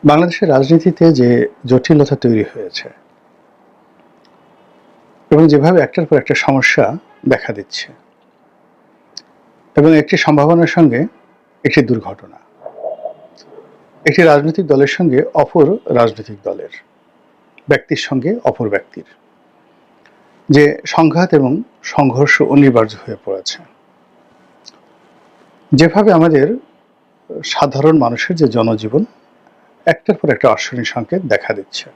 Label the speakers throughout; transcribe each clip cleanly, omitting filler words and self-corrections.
Speaker 1: বাংলাদেশের রাজনীতিতে যে জটিলতা তৈরি হয়েছে এবং যেভাবে একটার পর একটা সমস্যা দেখা দিচ্ছে এবং একটি সম্ভাবনার সঙ্গে একটি দুর্ঘটনা, একটি রাজনৈতিক দলের সঙ্গে অপর রাজনৈতিক দলের, ব্যক্তির সঙ্গে অপর ব্যক্তির যে সংঘাত এবং সংঘর্ষ অনিবার্য হয়ে পড়েছে। যেভাবে আমাদের সাধারণ মানুষের যে জনজীবন একটার পর একটা অশনি সংকেত দেখা দিচ্ছে,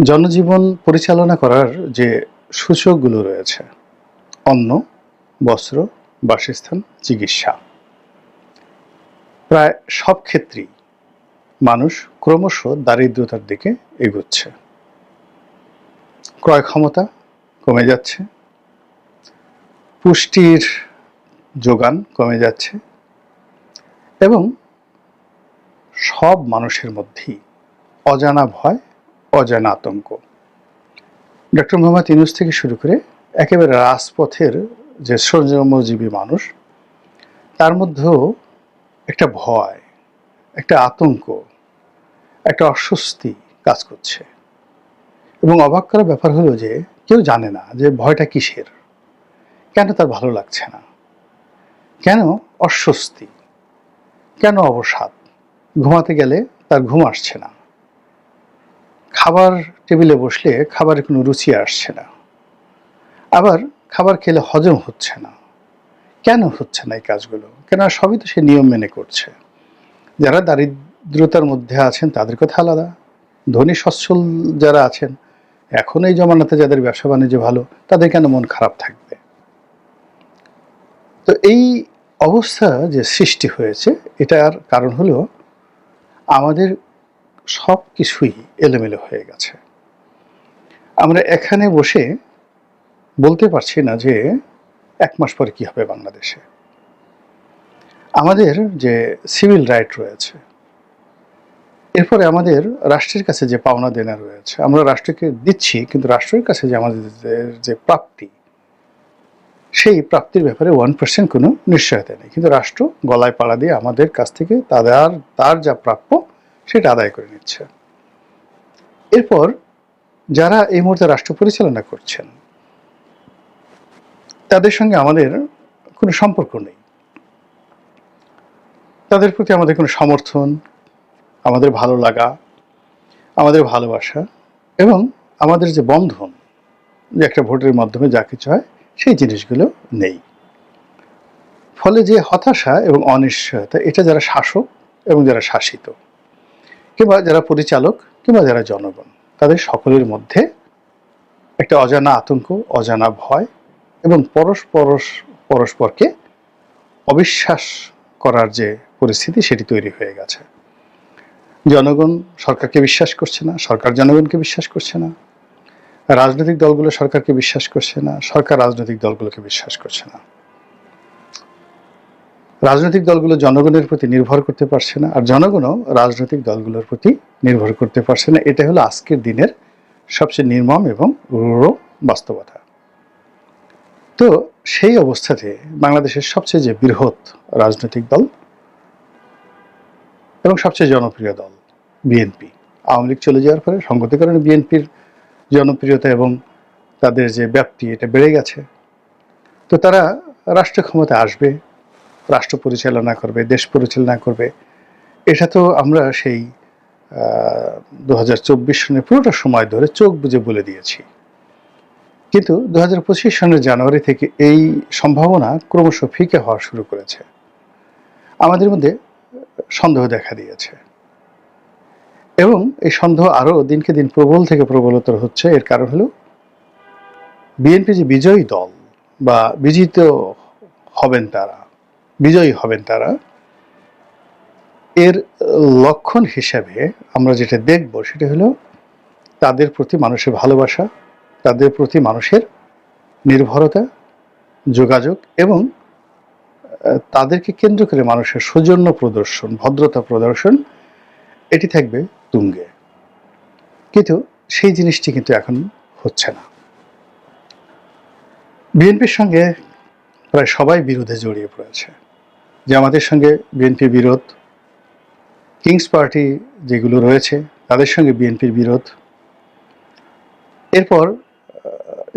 Speaker 1: জনজীবন পরিচালনা করার যে সূচকগুলো রয়েছে, অন্ন, বস্ত্র, বাসস্থান, চিকিৎসা, প্রায় সব ক্ষেত্রেই মানুষ ক্রমশ দারিদ্রতার দিকে এগোচ্ছে। ক্রয় ক্ষমতা কমে যাচ্ছে, পুষ্টির যোগান কমে যাচ্ছে এবং সব মানুষের মধ্যেই অজানা ভয়, অজানা আতঙ্ক। ডক্টর মোহাম্মদ ইউনূস থেকে শুরু করে একেবারে রাজপথের যে শ্রমজীবী মানুষ, তার মধ্যেও একটা ভয়, একটা আতঙ্ক, একটা অস্বস্তি কাজ করছে। এবং অবাক করার ব্যাপার হলো যে কেউ জানে না যে ভয়টা কিসের, কেন তার ভালো লাগছে না, কেন অস্বস্তি, কেন অবসাদ, ঘুমাতে গেলে তার ঘুম আসছে না, খাবার টেবিলে বসলে খাবারের কোনো রুচি আসছে না, আবার খাবার খেলে হজম হচ্ছে না। কেন হচ্ছে না এই কাজগুলো? কেন সবই তো সে নিয়ম মেনে করছে। যারা দারিদ্রতার মধ্যে আছেন তাদের কথা আলাদা, ধনী সচ্ছল যারা আছেন, এখন এই জমানাতে যাদের ব্যবসা বাণিজ্য ভালো, তাদের কেন মন খারাপ থাকবে? তো এই অবস্থা যে সৃষ্টি হয়েছে, এটার কারণ হলো আমাদের সব কিছুই এলোমেলো হয়ে গেছে। আমরা এখানে বসে বলতে পারছি না যে 1 মাস পরে কি হবে বাংলাদেশে। আমাদের যে সিভিল রাইট রয়েছে, এরপরে আমাদের রাষ্ট্রের কাছে যে পাওনা দেনা রয়েছে, আমরা রাষ্ট্রকে দিচ্ছি, কিন্তু রাষ্ট্রের কাছে যে আমাদের যে প্রাপ্তি, সেই প্রাপ্তির ব্যাপারে 1% কোনো নিশ্চয়তা নেই। কিন্তু রাষ্ট্র গলায় পাড়া দিয়ে আমাদের কাছ থেকে তার যা প্রাপ্য সেটা আদায় করে নিচ্ছে। এরপর যারা এই মুহূর্তে রাষ্ট্র পরিচালনা করছেন, তাদের সঙ্গে আমাদের কোনো সম্পর্ক নেই, তাদের প্রতি আমাদের কোনো সমর্থন, আমাদের ভালো লাগা, আমাদের ভালোবাসা এবং আমাদের যে বন্ধন, যে একটা ভোটের মাধ্যমে যা কিছু হয়, সেই জিনিসগুলো নেই। ফলে যে হতাশা এবং অনিশ্চয়তা, এটা যারা শাসক এবং যারা শাসিত, কিংবা যারা পরিচালক, কিংবা যারা জনগণ, তাদের সকলের মধ্যে একটা অজানা আতঙ্ক, অজানা ভয় এবং পরস্পরকে অবিশ্বাস করার যে পরিস্থিতি, সেটি তৈরি হয়ে গেছে। জনগণ সরকারকে বিশ্বাস করছে না, সরকার জনগণকে বিশ্বাস করছে না, রাজনৈতিক দলগুলো সরকারকে বিশ্বাস করছে না, সরকার রাজনৈতিক দলগুলোকে বিশ্বাস করছে না, রাজনৈতিক দলগুলো জনগণের প্রতি নির্ভর করতে পারছে না, আর জনগণও রাজনৈতিক দলগুলোর প্রতি নির্ভর করতে পারছে না। এটা হলো আজকের দিনের সবচেয়ে নির্মম এবং রূঢ় বাস্তবতা। তো সেই অবস্থাতে বাংলাদেশের সবচেয়ে যে বৃহৎ রাজনৈতিক দল এবং সবচেয়ে জনপ্রিয় দল বিএনপি, আওয়ামী লীগ চলে যাওয়ার পরে সংগতির কারণে বিএনপির জনপ্রিয়তা এবং তাদের যে ব্যাপ্তি, এটা বেড়ে গেছে। তো তারা রাষ্ট্র ক্ষমতায় আসবে, রাষ্ট্র পরিচালনা করবে, দেশ পরিচালনা করবে। এটা তো আমরা সেই 2024 সনের পুরোটা সময় ধরে চোখ বুজে বলে দিয়েছি। কিন্তু 2025 সনের জানুয়ারি থেকে এই সম্ভাবনা ক্রমশ ফিকে হওয়া শুরু করেছে। আমাদের মধ্যে সন্দেহ দেখা দিয়েছে এবং এই সন্দেহ আরও দিনকে দিন প্রবল থেকে প্রবলতর হচ্ছে। এর কারণ হলো বিএনপি যে বিজয়ী দল বা বিজয়ী হবেন তারা, এর লক্ষণ হিসাবে আমরা যেটা দেখব সেটা হলো তাদের প্রতি মানুষের ভালোবাসা, তাদের প্রতি মানুষের নির্ভরতা, যোগাযোগ এবং তাদেরকে কেন্দ্র করে মানুষের সৌজন্য প্রদর্শন, ভদ্রতা প্রদর্শন, এটি থাকবে তুঙ্গে। কিন্তু সেই জিনিসটি কিন্তু এখন হচ্ছে না। বিএনপির সঙ্গে প্রায় সবাই বিরোধে জড়িয়ে পড়েছে। যে আমাদের সঙ্গে বিএনপি বিরোধ, কিংস পার্টি যেগুলো রয়েছে তাদের সঙ্গে বিএনপির বিরোধ। এরপর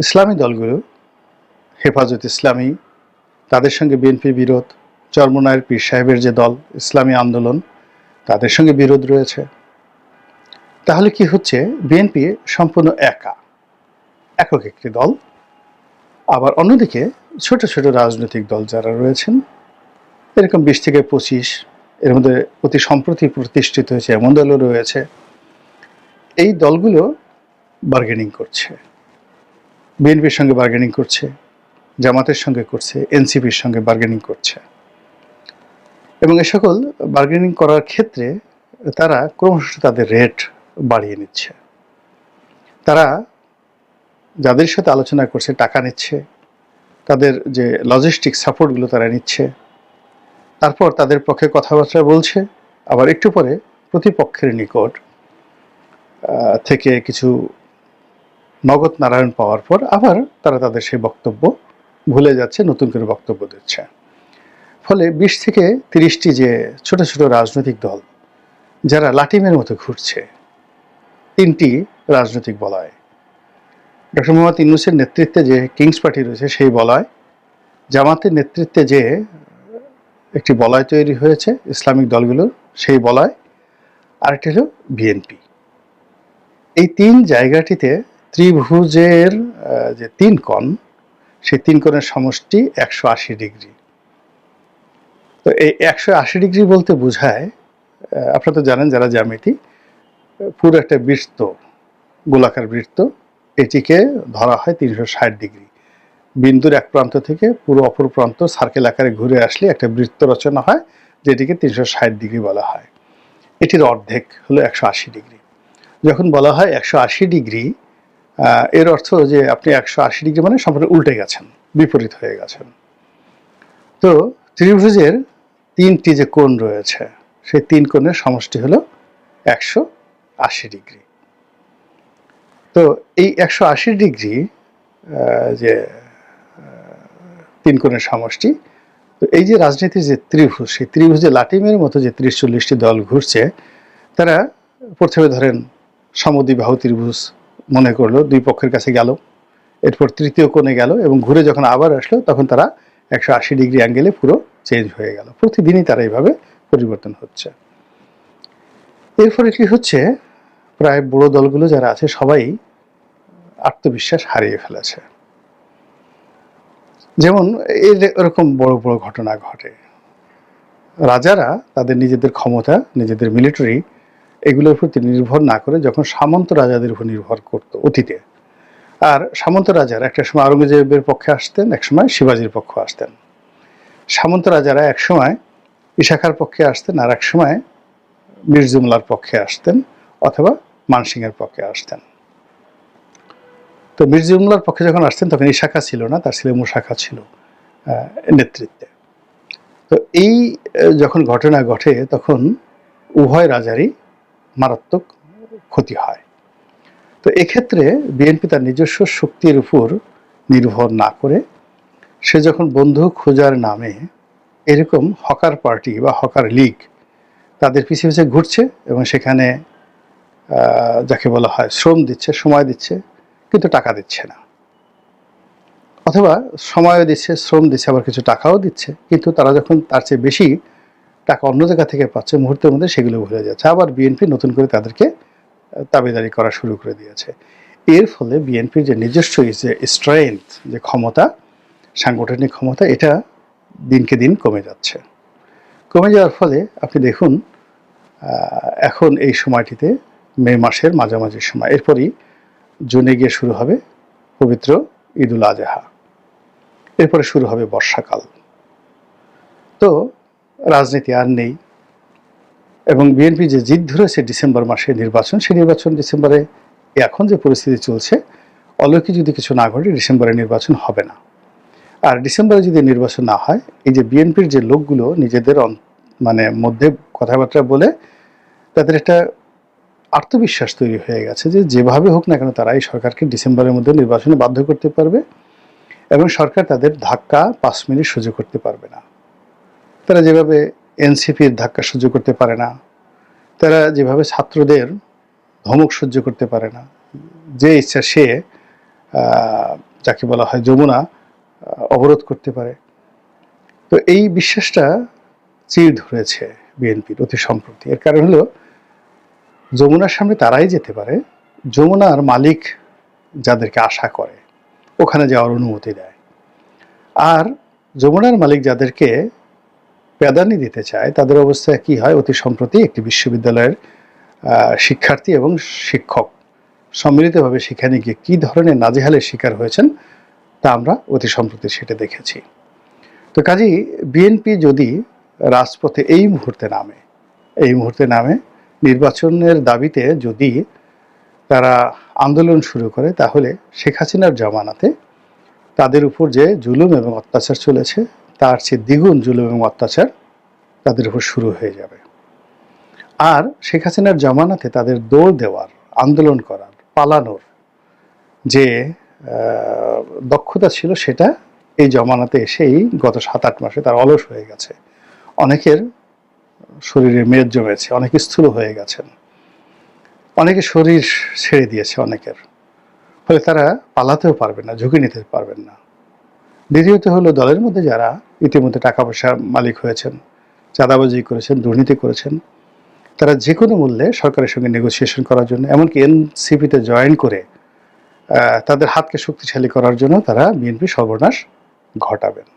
Speaker 1: ইসলামী দলগুলো, হেফাজত ইসলামী, তাদের সঙ্গে বিএনপির বিরোধ। চরমোনাইয়ের পীর সাহেবের যে দল ইসলামী আন্দোলন, তাদের সঙ্গে বিরোধ রয়েছে। তাহলে কি হচ্ছে, বিএনপি সম্পূর্ণ একক একটি দল। আবার অন্যদিকে ছোট ছোট রাজনৈতিক দল যারা রয়েছেন, এরকম 20 থেকে 25, এর মধ্যে অতি সম্প্রতি প্রতিষ্ঠিত হয়েছে এমন দলও রয়েছে। এই দলগুলো বার্গেনিং করছে, বিএনপির সঙ্গে বার্গেনিং করছে, জামাতের সঙ্গে করছে, এনসিপির সঙ্গে বার্গেনিং করছে। এবং এ সকল বার্গেনিং করার ক্ষেত্রে তারা ক্রমশ তাদের রেট বাড়িয়ে নিচ্ছে। তারা যাদের সাথে আলোচনা করছে টাকা নিচ্ছে, তাদের যে লজিস্টিক সাপোর্টগুলো তারা নিচ্ছে, তারপর তাদের পক্ষে কথাবার্তা বলছে, আবার একটু পরে প্রতিপক্ষের নিকট থেকে কিছু নগদ নারায়ণ পাওয়ার পর আবার তারা তাদের সেই বক্তব্য ভুলে যাচ্ছে, নতুন করে বক্তব্য দিচ্ছে। ফলে 20 থেকে 30টি যে ছোট ছোট রাজনৈতিক দল যারা লাটিমের মতো ঘুরছে, 3টি রাজনৈতিক বলয়, ডক্টর মোহাম্মদ ইউনূসের নেতৃত্বে যে কিংস পার্টি রয়েছে সেই বলয়, জামাতের নেতৃত্বে যে একটি বলয় তৈরি হয়েছে ইসলামিক দলগুলোর সেই বলয়, আরেকটি হলো বিএনপি। এই 3 জায়গাটিতে ত্রিভুজের যে 3 কোণ, সেই 3 কোণের সমষ্টি 180 ডিগ্রি। তো এই 180 ডিগ্রি বলতে বোঝায়, আপনারা তো জানেন যারা জ্যামিতি, পুরো একটা বৃত্ত, গোলাকার বৃত্ত, এটিকে ধরা হয় 360 ডিগ্রি। বিন্দুর এক প্রান্ত থেকে পুরো অপর প্রান্ত সার্কেল আকারে ঘুরে আসলে একটা বৃত্ত রচনা হয়, যেটিকে 360 ডিগ্রি বলা হয়। এটির অর্ধেক হলো 180 ডিগ্রি। যখন বলা হয় 180 ডিগ্রি, এর অর্থ যে আপনি 180 ডিগ্রি মানে সম্পূর্ণ উল্টে গেছেন, বিপরীত হয়ে গেছেন। তো ত্রিভুজের 3টি যে কোণ রয়েছে, সেই 3 কোণের সমষ্টি হলো 180 ডিগ্রি। তো এই 180 ডিগ্রি যে 3 কোণের সমষ্টি, তো এই যে রাজনীতির যে ত্রিভুজ, সেই ত্রিভুজে লাটিমের মতো যে 30-40টি দল ঘুরছে, তারা প্রথমে ধরেন সমদ্বিবাহু ত্রিভুজ মনে করলো, 2 পক্ষের কাছে গেল, এরপর তৃতীয় কোণে গেল এবং ঘুরে যখন আবার আসলো তখন তারা 180 ডিগ্রি অ্যাঙ্গেলে পুরো চেঞ্জ হয়ে গেল। প্রতিদিনই তারা এইভাবে পরিবর্তন হচ্ছে। এর ফলে কি হচ্ছে, প্রায় বড় দলগুলো যারা আছে সবাই আত্মবিশ্বাস হারিয়ে ফেলেছে। যেমন এরকম বড় বড় ঘটনা ঘটে, রাজারা তাদের নিজেদের ক্ষমতা, নিজেদের মিলিটারি, এগুলোর প্রতি নির্ভর না করে যখন সামন্ত রাজাদের উপর নির্ভর করতো অতীতে, আর সামন্ত রাজারা একটা সময় আওরঙ্গজেবের পক্ষে আসতেন, এক সময় শিবাজির পক্ষে আসতেন। সামন্ত রাজারা এক সময় ইশাখার পক্ষে আসতেন, আর এক সময় মীর জুমলার পক্ষে আসতেন, অথবা মানসিংহের পক্ষে আসতেন। তো মীর জুমলার পক্ষে যখন আসতেন তখন ইশাখা ছিল না, তার ছেলে মুশাখা ছিল নেতৃত্বে। তো এই যখন ঘটনা ঘটে তখন উভয় রাজারই মারাত্মক ক্ষতি হয়। তো এক্ষেত্রে বিএনপি তার নিজস্ব শক্তির উপর নির্ভর না করে সে যখন বন্ধু খোঁজার নামে এরকম হকার পার্টি বা হকার লীগ তাদের পিছিয়ে পিছিয়ে ঘুরছে এবং সেখানে যাকে বলা হয় শ্রম দিচ্ছে, সময় দিচ্ছে, কিন্তু টাকা দিচ্ছে না, অথবা সময়ও দিচ্ছে, শ্রম দিচ্ছে, আবার কিছু টাকাও দিচ্ছে, কিন্তু তারা যখন তার চেয়ে বেশি টাকা অন্য জায়গা থেকে পাচ্ছে মুহূর্তের মধ্যে সেগুলো ভুলে যাচ্ছে। আবার বিএনপি নতুন করে তাদেরকে দাবিদারি করা শুরু করে দিয়েছে। এর ফলে বিএনপির যে নিজস্ব যে স্ট্রেংথ, যে ক্ষমতা, সাংগঠনিক ক্ষমতা, এটা দিনকে দিন কমে যাচ্ছে। কমে যাওয়ার ফলে আপনি দেখুন এখন এই সময়টিতে মে মাসের মাঝামাঝি সময়, এরপরই জুনে গিয়ে শুরু হবে পবিত্র ঈদুল আজহা, এরপরে শুরু হবে বর্ষাকাল। তো রাজনীতি আর নেই এবং বিএনপি যে জিদ ধরেছে ডিসেম্বর মাসে নির্বাচন, সেই নির্বাচন ডিসেম্বরে, এখন যে পরিস্থিতি চলছে, অলৌকিক যদি কিছু না ঘটে ডিসেম্বরে নির্বাচন হবে না। আর ডিসেম্বরে যদি নির্বাচন না হয়, এই যে বিএনপির যে লোকগুলো নিজেদের মানে মধ্যে কথাবার্তা বলে তাদের একটা আত্মবিশ্বাস তৈরি হয়ে গেছে যে যেভাবে হোক না কেন তারা এই সরকারকে ডিসেম্বরের মধ্যে নির্বাচনে বাধ্য করতে পারবে এবং সরকার তাদের ধাক্কা 5 মিনিট সহ্য করতে পারবে না। তারা যেভাবে এনসিপির ধাক্কা সহ্য করতে পারে না, তারা যেভাবে ছাত্রদের ধমক সহ্য করতে পারে না, যে ইচ্ছা সে যাকে বলা হয় যমুনা অবরোধ করতে পারে। তো এই বিশ্বাসটা চির ধরেছে বিএনপির অতি সম্প্রতি। এর কারণ হলো যমুনার সামনে তারাই যেতে পারে যমুনার মালিক যাদেরকে আশা করে ওখানে যাওয়ার অনুমতি দেয়, আর যমুনার মালিক যাদেরকে প্যাদানি দিতে চায় তাদের অবস্থা কি হয়। অতি সম্প্রতি একটি বিশ্ববিদ্যালয়ের শিক্ষার্থী এবং শিক্ষক সম্মিলিতভাবে সেখানে গিয়ে কী ধরনের নাজেহালের শিকার হয়েছেন তা আমরা অতি সম্প্রতি সেটা দেখেছি। তো কাজেই বিএনপি যদি রাজপথে এই মুহূর্তে নামে নির্বাচনের দাবিতে যদি তারা আন্দোলন শুরু করে, তাহলে শেখ হাসিনার জামানাতে তাদের উপর যে জুলুম এবং অত্যাচার চলেছে তার চেয়ে দ্বিগুণ জুলুম এবং অত্যাচার তাদের উপর শুরু হয়ে যাবে। আর শেখ হাসিনার জামানাতে তাদের দৌড় দেওয়ার, আন্দোলন করার, পালানোর যে দক্ষতা ছিল সেটা এই জামানাতে এসেই গত 7-8 মাসে তার অলস হয়ে গেছে। অনেকের শরীরে মেদ জমেছে, অনেকে স্থূল হয়ে গেছেন, অনেকে শরীর ছেড়ে দিয়েছে অনেকের, ফলে তারা পালাতেও পারবেন না, ঝুঁকি নিতে পারবেন না। দ্বিতীয়ত হলো দলের মধ্যে যারা ইতিমধ্যে টাকা পয়সার মালিক হয়েছেন, চাঁদাবাজি করেছেন, দুর্নীতি করেছেন, তারা যে কোনো মূল্যে সরকারের সঙ্গে নেগোসিয়েশন করার জন্য, এমনকি এনসিপিতে জয়েন করে তাদের হাতকে শক্তিশালী করার জন্য তারা বিএনপি সর্বনাশ ঘটাবেন।